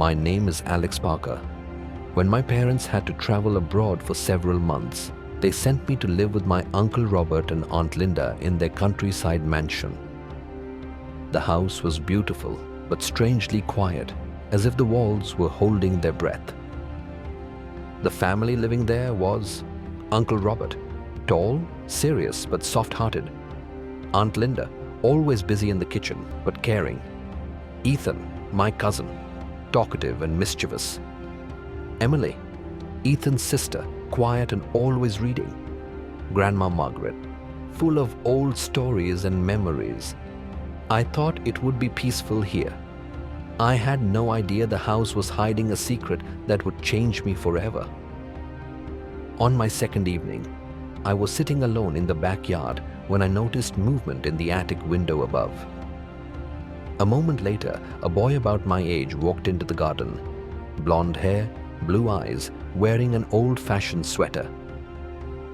My name is Alex Parker. When my parents had to travel abroad for several months, they sent me to live with my Uncle Robert and Aunt Linda in their countryside mansion. The house was beautiful but strangely quiet, as if the walls were holding their breath. The family living there was Uncle Robert, tall, serious but soft-hearted. Aunt Linda, always busy in the kitchen but caring. Ethan, my cousin, talkative and mischievous. Emily, Ethan's sister, quiet and always reading. Grandma Margaret, full of old stories and memories. I thought it would be peaceful here. I had no idea the house was hiding a secret that would change me forever. On my second evening, I was sitting alone in the backyard when I noticed movement in the attic window above. A moment later, a boy about my age walked into the garden. Blonde hair, blue eyes, wearing an old-fashioned sweater.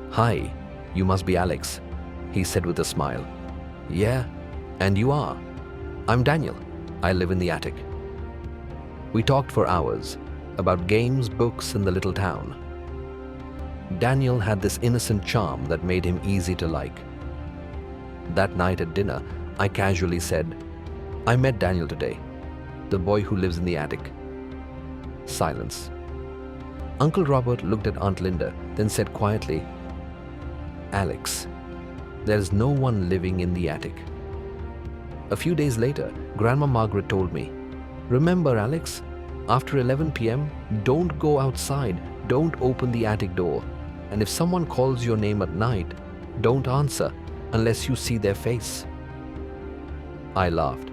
"Hi, you must be Alex," he said with a smile. "Yeah, and you are?" "I'm Daniel. I live in the attic." We talked for hours about games, books, and the little town. Daniel had this innocent charm that made him easy to like. That night at dinner, I casually said, "I met Daniel today, the boy who lives in the attic." Silence. Uncle Robert looked at Aunt Linda, then said quietly, "Alex, there's no one living in the attic." A few days later, Grandma Margaret told me, "Remember, Alex, after 11 p.m., don't go outside, don't open the attic door, and if someone calls your name at night, don't answer unless you see their face." I laughed.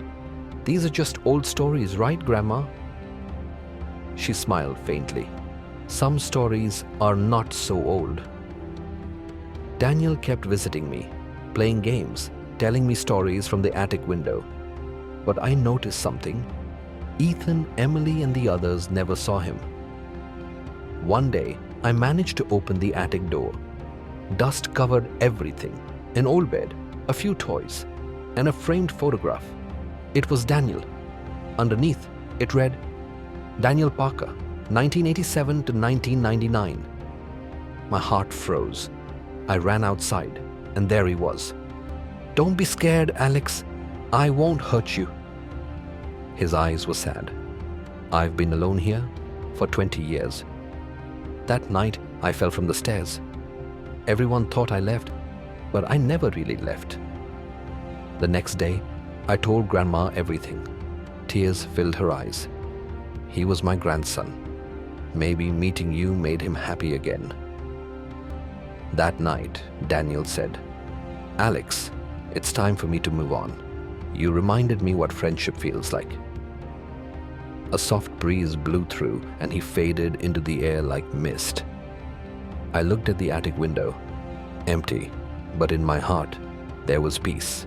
"These are just old stories, right, Grandma?" She smiled faintly. "Some stories are not so old." Daniel kept visiting me, playing games, telling me stories from the attic window. But I noticed something. Ethan, Emily, and the others never saw him. One day, I managed to open the attic door. Dust covered everything: an old bed, a few toys, and a framed photograph. It was Daniel. Underneath, it read, "Daniel Parker, 1987 to 1999. My heart froze. I ran outside, and there he was. "Don't be scared, Alex. I won't hurt you." His eyes were sad. "I've been alone here for 20 years. That night, I fell from the stairs. Everyone thought I left, but I never really left." The next day, I told Grandma everything. Tears filled her eyes. "He was my grandson. Maybe meeting you made him happy again." That night, Daniel said, "Alex, it's time for me to move on. You reminded me what friendship feels like." A soft breeze blew through and he faded into the air like mist. I looked at the attic window. Empty, but in my heart, there was peace.